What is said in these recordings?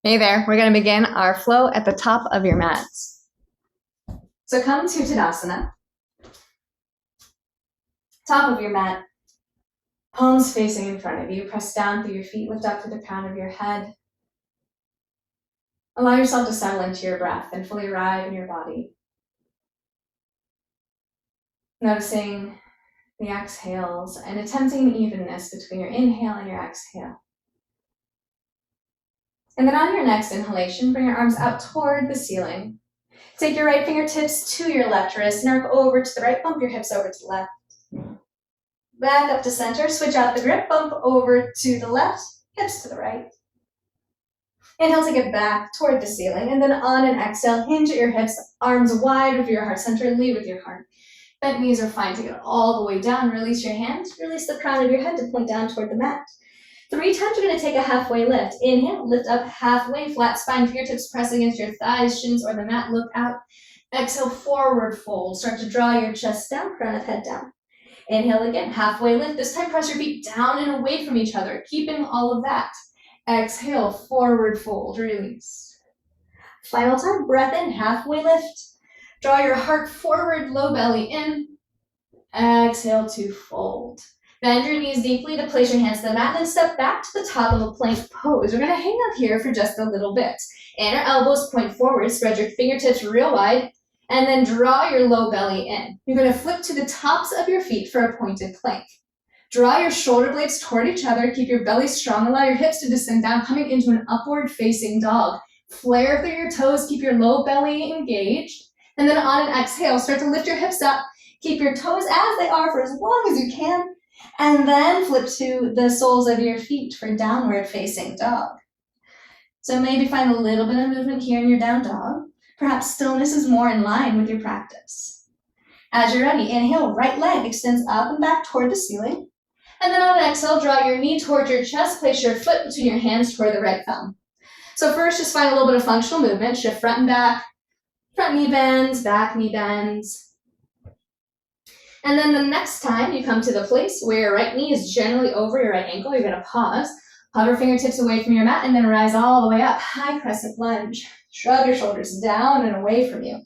Hey there, we're going to begin our flow at the top of your mat. So come to Tadasana. Top of your mat, palms facing in front of you. Press down through your feet, lift up to the crown of your head. Allow yourself to settle into your breath and fully arrive in your body. Noticing the exhales and attempting evenness between your inhale and your exhale. And then on your next inhalation, bring your arms out toward the ceiling. Take your right fingertips to your left wrist, arc over to the right, bump your hips over to the left. Back up to center, switch out the grip, bump over to the left, hips to the right. Inhale, take it back toward the ceiling, and then on an exhale, hinge at your hips, arms wide of your heart center, lead with your heart. Bent knees are fine to get all the way down. Release your hands, release the crown of your head to point down toward the mat. 3 times, you're going to take a halfway lift. Inhale, lift up halfway, flat spine, fingertips press against your thighs, shins or the mat, look out. Exhale, forward fold. Start to draw your chest down, crown of head down. Inhale again, halfway lift. This time, press your feet down and away from each other, keeping all of that. Exhale, forward fold, release. Final time, breath in, halfway lift. Draw your heart forward, low belly in. Exhale to fold. Bend your knees deeply to place your hands to the mat, then step back to the top of a plank pose. We're going to hang out here for just a little bit. Inner elbows point forward, spread your fingertips real wide, and then draw your low belly in. You're going to flip to the tops of your feet for a pointed plank. Draw your shoulder blades toward each other, keep your belly strong, allow your hips to descend down, coming into an upward facing dog. Flare through your toes, keep your low belly engaged, and then on an exhale, start to lift your hips up, keep your toes as they are for as long as you can, and then flip to the soles of your feet for downward facing dog. So maybe find a little bit of movement here in your down dog. Perhaps stillness is more in line with your practice. As you're ready, inhale, right leg extends up and back toward the ceiling. And then on an exhale, draw your knee toward your chest, place your foot between your hands toward the right thumb. So first, just find a little bit of functional movement. Shift front and back, front knee bends, back knee bends. And then the next time you come to the place where your right knee is generally over your right ankle, you're going to pause, hover fingertips away from your mat, and then rise all the way up, high crescent lunge. Shrug your shoulders down and away from you. And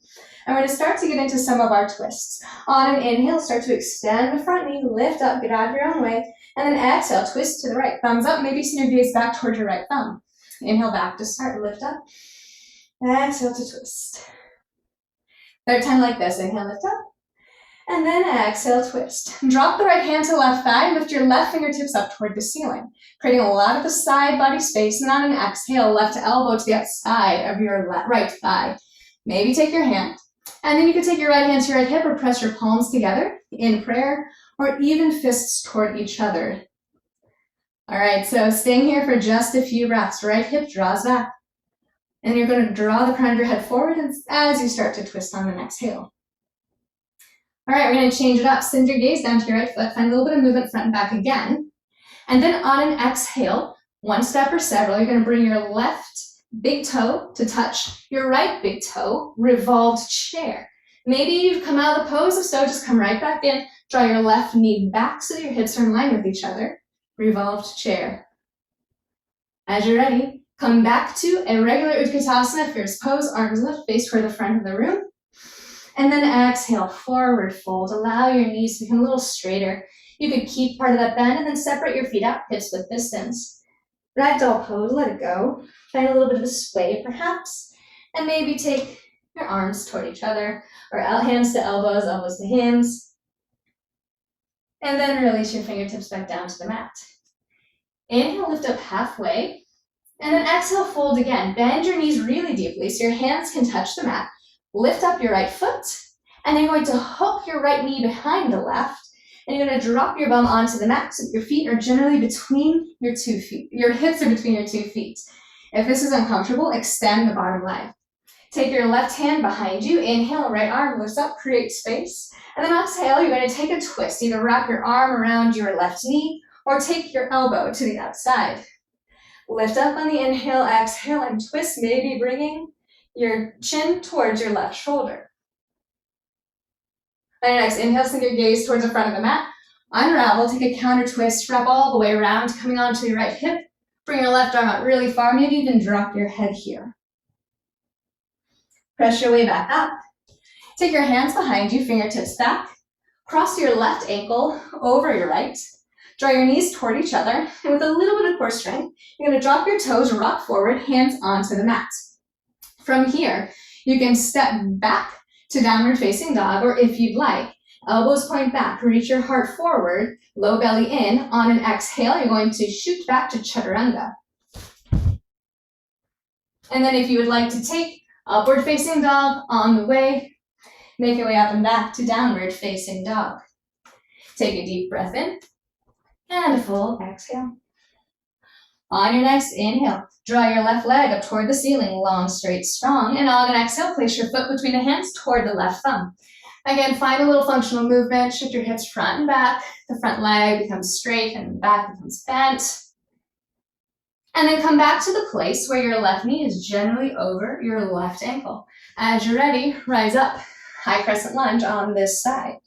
we're going to start to get into some of our twists. On an inhale, start to extend the front knee, lift up, get out of your own way, and then exhale, twist to the right. Thumbs up, maybe send your gaze back toward your right thumb. Inhale back to start, lift up. Exhale to twist. Third time like this, inhale, lift up. And then exhale, twist. Drop the right hand to the left thigh, lift your left fingertips up toward the ceiling, creating a lot of the side body space, and on an exhale, left elbow to the outside of your right thigh. Maybe take your hand, and then you can take your right hand to your right hip or press your palms together in prayer, or even fists toward each other. All right, so staying here for just a few breaths. Right hip draws back, and you're going to draw the crown of your head forward as you start to twist on an exhale. All right, we're going to change it up. Send your gaze down to your right foot. Find a little bit of movement front and back again. And then on an exhale, one step or several, you're going to bring your left big toe to touch your right big toe, revolved chair. Maybe you've come out of the pose, if so, just come right back in. Draw your left knee back so that your hips are in line with each other. Revolved chair. As you're ready, come back to a regular Utkatasana, fierce pose, arms lift, face toward the front of the room. And then exhale, forward fold. Allow your knees to become a little straighter. You could keep part of that bend and then separate your feet out, hips width distance. Ragdoll pose, let it go. Find a little bit of a sway perhaps. And maybe take your arms toward each other, or hands to elbows, elbows to hands. And then release your fingertips back down to the mat. Inhale, lift up halfway. And then exhale, fold again. Bend your knees really deeply so your hands can touch the mat. Lift up your right foot, and then you're going to hook your right knee behind the left, and you're going to drop your bum onto the mat so that your feet are generally between your 2 feet. Your hips are between your 2 feet. If this is uncomfortable, extend the bottom leg. Take your left hand behind you. Inhale, right arm lifts up, create space. And then exhale, you're going to take a twist. Either wrap your arm around your left knee, or take your elbow to the outside. Lift up on the inhale, exhale, and twist, maybe bringing your chin towards your left shoulder. On your next inhale, send your gaze towards the front of the mat. Unravel, take a counter twist, wrap all the way around, coming onto your right hip. Bring your left arm out really far, maybe even drop your head here. Press your way back up. Take your hands behind you, fingertips back. Cross your left ankle over your right. Draw your knees toward each other, and with a little bit of core strength, you're going to drop your toes, rock forward, hands onto the mat. From here, you can step back to downward facing dog, or if you'd like, elbows point back, reach your heart forward, low belly in. On an exhale, you're going to shoot back to chaturanga. And then if you would like to take upward facing dog on the way, make your way up and back to downward facing dog. Take a deep breath in and a full exhale. On your next inhale, draw your left leg up toward the ceiling, long, straight, strong. And on an exhale, place your foot between the hands toward the left thumb. Again, find a little functional movement. Shift your hips front and back. The front leg becomes straight and the back becomes bent. And then come back to the place where your left knee is generally over your left ankle. As you're ready, rise up. High crescent lunge on this side.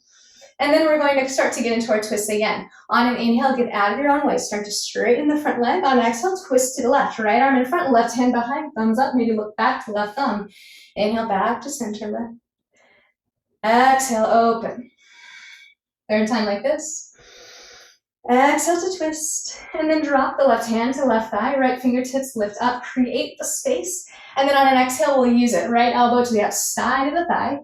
And then we're going to start to get into our twist again. On an inhale, get out of your own way. Start to straighten the front leg. On an exhale, twist to the left. Right arm in front, left hand behind, thumbs up. Maybe look back to left thumb. Inhale back to center lift. Exhale, open. Third time like this. Exhale to twist. And then drop the left hand to left thigh. Right fingertips lift up. Create the space. And then on an exhale, we'll use it. Right elbow to the outside of the thigh.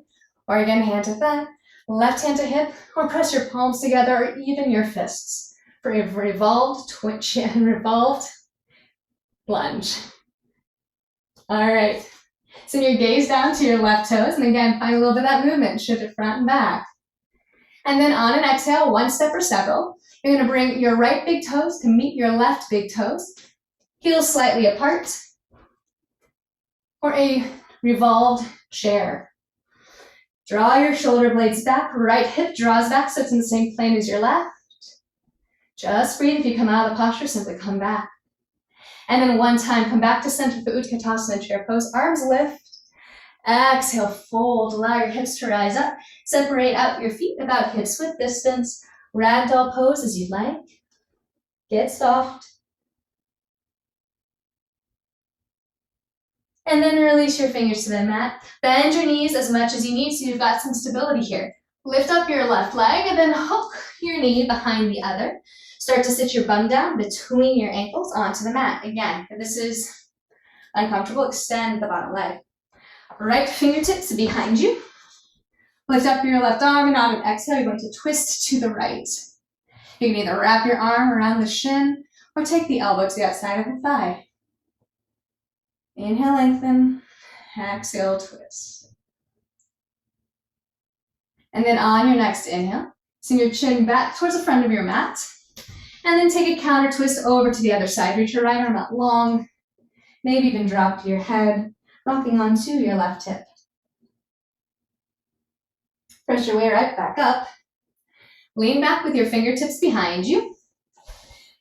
Or again, hand to thigh. Left hand to hip, or press your palms together, or even your fists for a revolved twitch and revolved lunge. All right, send your gaze down to your left toes, and again, find a little bit of that movement, shift it front and back. And then on an exhale, one step or several, you're gonna bring your right big toes to meet your left big toes, heels slightly apart, or a revolved chair. Draw your shoulder blades back, right hip draws back so it's in the same plane as your left. Just breathe. If you come out of the posture, simply come back. And then one time, come back to center for Utkatasana chair pose. Arms lift. Exhale, fold. Allow your hips to rise up. Separate out your feet about hips width distance. Ragdoll pose as you like. Get soft. And then release your fingers to the mat. Bend your knees as much as you need so you've got some stability here. Lift up your left leg and then hook your knee behind the other. Start to sit your bum down between your ankles onto the mat. Again, if this is uncomfortable, extend the bottom leg. Right fingertips behind you. Lift up your left arm and on an exhale, you're going to twist to the right. You can either wrap your arm around the shin or take the elbow to the outside of the thigh. Inhale, lengthen. Exhale, twist. And then on your next inhale, send your chin back towards the front of your mat. And then take a counter twist over to the other side. Reach your right arm out long. Maybe even drop your head, rocking onto your left hip. Press your way right back up. Lean back with your fingertips behind you.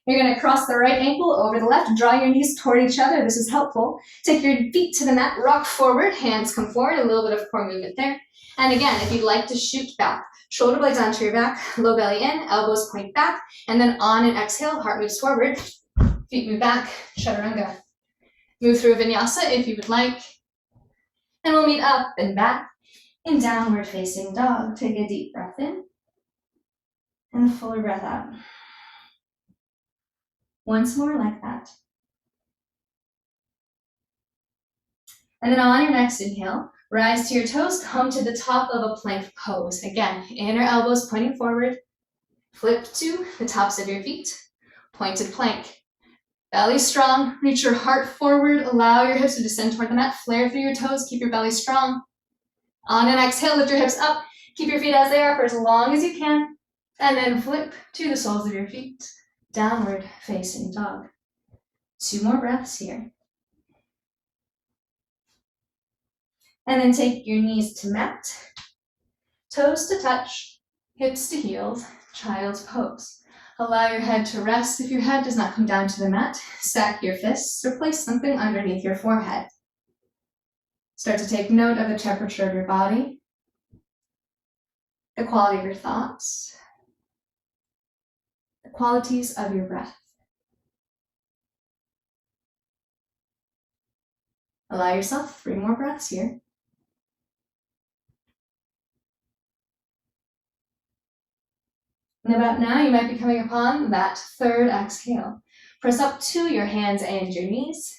You're going to cross the right ankle over the left. Draw your knees toward each other. This is helpful. Take your feet to the mat. Rock forward. Hands come forward. A little bit of core movement there. And again, if you'd like to shoot back, shoulder blades onto your back, low belly in, elbows point back. And then on an exhale, heart moves forward. Feet move back. Chaturanga. Move through a vinyasa if you would like. And we'll meet up and back in downward facing dog. Take a deep breath in. And a fuller breath out. Once more like that. And then on your next inhale, rise to your toes, come to the top of a plank pose. Again, inner elbows pointing forward. Flip to the tops of your feet. Pointed plank. Belly strong. Reach your heart forward. Allow your hips to descend toward the mat. Flare through your toes. Keep your belly strong. On an exhale, lift your hips up. Keep your feet as they are for as long as you can. And then flip to the soles of your feet. Downward facing dog. 2 more breaths here. And then take your knees to mat, toes to touch, hips to heels, child's pose. Allow your head to rest. If your head does not come down to the mat, stack your fists or place something underneath your forehead. Start to take note of the temperature of your body, the quality of your thoughts, the qualities of your breath. Allow yourself 3 more breaths here. And about now, you might be coming upon that third exhale. Press up to your hands and your knees.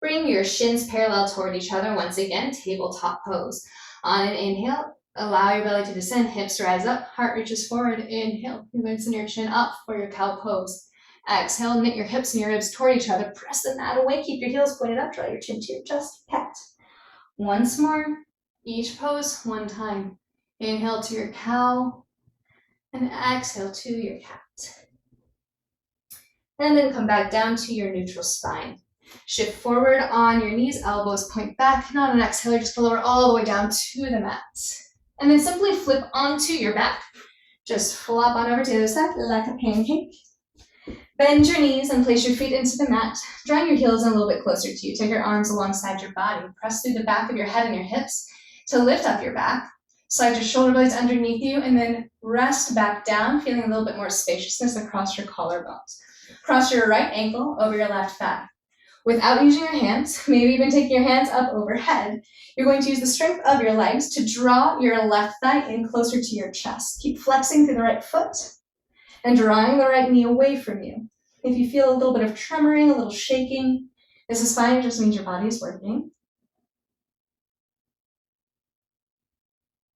Bring your shins parallel toward each other once again, tabletop pose. On an inhale, allow your belly to descend, hips rise up, heart reaches forward. Inhale, you lengthen your chin up for your cow pose. Exhale, knit your hips and your ribs toward each other. Press the mat away, keep your heels pointed up, draw your chin to your chest, cat. Once more, each pose, one time. Inhale to your cow, and exhale to your cat. And then come back down to your neutral spine. Shift forward on your knees, elbows point back, and on an exhale, you're just gonna lower all the way down to the mat. And then simply flip onto your back. Just flop on over to the other side like a pancake. Bend your knees and place your feet into the mat, drawing your heels in a little bit closer to you. Take your arms alongside your body. Press through the back of your head and your hips to lift up your back. Slide your shoulder blades underneath you and then rest back down, feeling a little bit more spaciousness across your collarbones. Cross your right ankle over your left thigh. Without using your hands, maybe even taking your hands up overhead, you're going to use the strength of your legs to draw your left thigh in closer to your chest. Keep flexing through the right foot and drawing the right knee away from you. If you feel a little bit of tremoring, a little shaking, this is fine. It just means your body is working.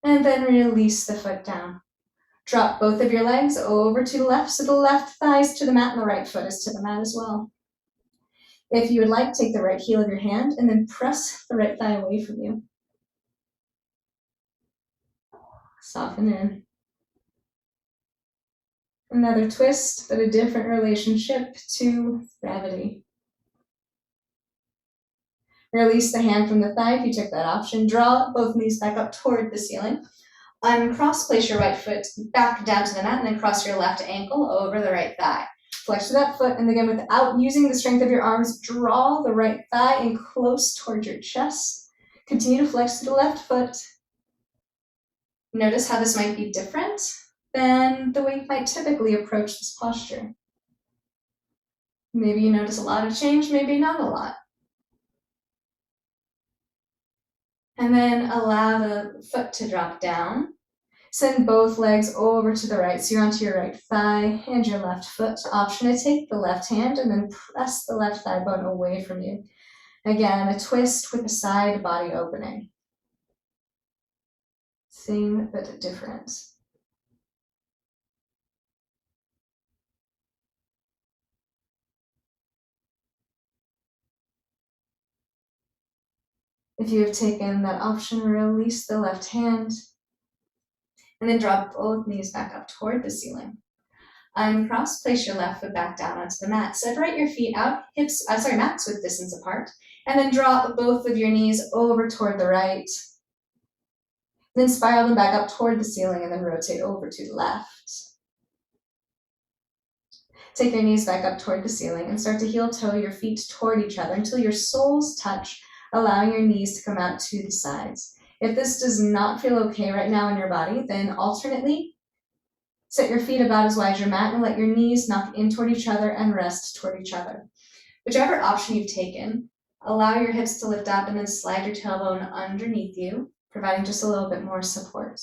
And then release the foot down. Drop both of your legs over to the left, so the left thigh is to the mat and the right foot is to the mat as well. If you would like, take the right heel of your hand and then press the right thigh away from you. Soften in. Another twist, but a different relationship to gravity. Release the hand from the thigh if you took that option. Draw both knees back up toward the ceiling. Uncross, place your right foot back down to the mat and then cross your left ankle over the right thigh. Flex to that foot and again, without using the strength of your arms, draw the right thigh in close toward your chest. Continue to flex to the left foot. Notice how this might be different than the way you might typically approach this posture. Maybe you notice a lot of change, maybe not a lot. And then allow the foot to drop down. Send both legs over to the right, so you're onto your right thigh and your left foot. Option to take the left hand and then press the left thigh bone away from you. Again, a twist with a side body opening. Same but different. If you have taken that option, release the left hand and then drop both knees back up toward the ceiling. Uncross, place your left foot back down onto the mat. Separate your feet out, mats width distance apart, and then drop both of your knees over toward the right. Then spiral them back up toward the ceiling and then rotate over to the left. Take your knees back up toward the ceiling and start to heel toe your feet toward each other until your soles touch, allowing your knees to come out to the sides. If this does not feel okay right now in your body, then alternately, set your feet about as wide as your mat and let your knees knock in toward each other and rest toward each other. Whichever option you've taken, allow your hips to lift up and then slide your tailbone underneath you, providing just a little bit more support.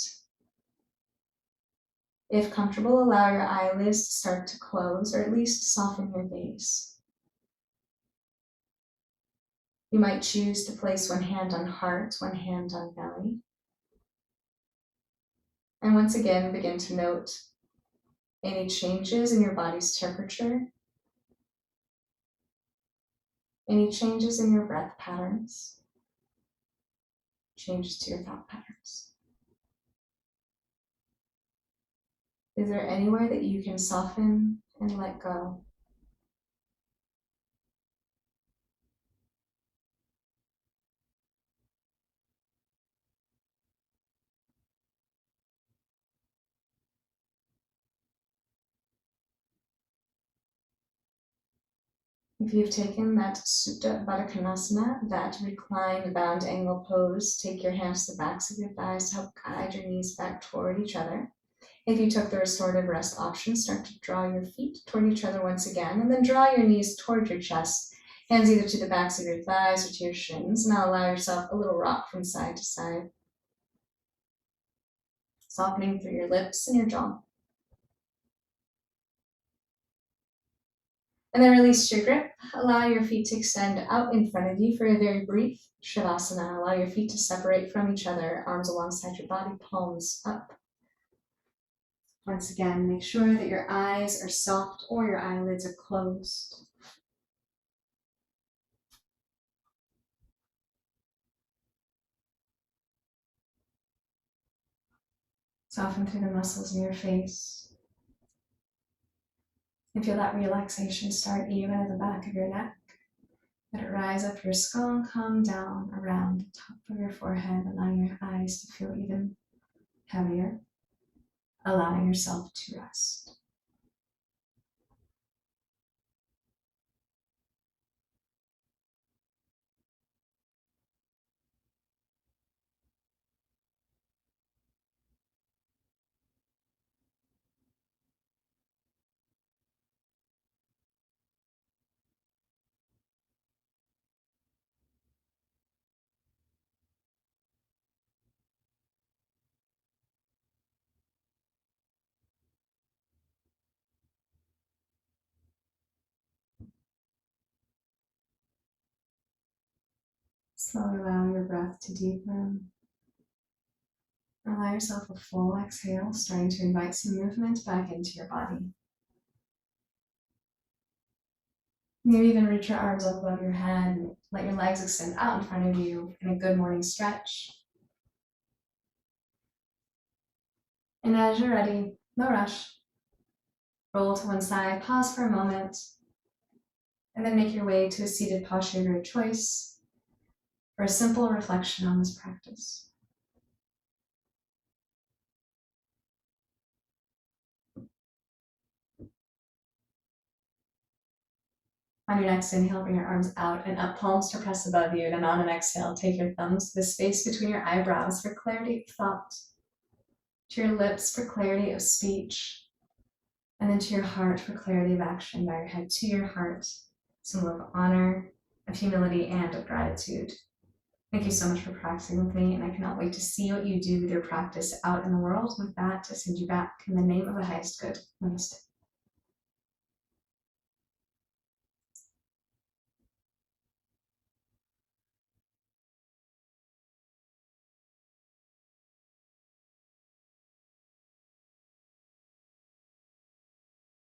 If comfortable, allow your eyelids to start to close or at least soften your gaze. You might choose to place one hand on heart, one hand on belly. And once again, begin to note any changes in your body's temperature, any changes in your breath patterns, changes to your thought patterns. Is there anywhere that you can soften and let go? If you've taken that Supta Baddha Konasana, that reclined bound angle pose, take your hands to the backs of your thighs to help guide your knees back toward each other. If you took the restorative rest option, start to draw your feet toward each other once again, and then draw your knees toward your chest. Hands either to the backs of your thighs or to your shins. Now allow yourself a little rock from side to side. Softening through your lips and your jaw. And then release your grip. Allow your feet to extend out in front of you for a very brief savasana. Allow your feet to separate from each other, arms alongside your body, palms up. Once again, make sure that your eyes are soft or your eyelids are closed. Soften through the muscles in your face. And feel that relaxation start even at the back of your neck. Let it rise up your skull and come down around the top of your forehead, allowing your eyes to feel even heavier, allowing yourself to rest. Slowly allow your breath to deepen. Allow yourself a full exhale, starting to invite some movement back into your body. Maybe even reach your arms up above your head and let your legs extend out in front of you in a good morning stretch. And as you're ready, no rush. Roll to one side, pause for a moment, and then make your way to a seated posture of your choice for a simple reflection on this practice. On your next inhale, bring your arms out and up, palms to press above you. And on an exhale, take your thumbs to the space between your eyebrows for clarity of thought, to your lips for clarity of speech, and then to your heart for clarity of action. Bow your head to your heart, symbol of honor, of humility, and of gratitude. Thank you so much for practicing with me, and I cannot wait to see what you do with your practice out in the world. With that, to send you back in the name of the highest good. Namaste.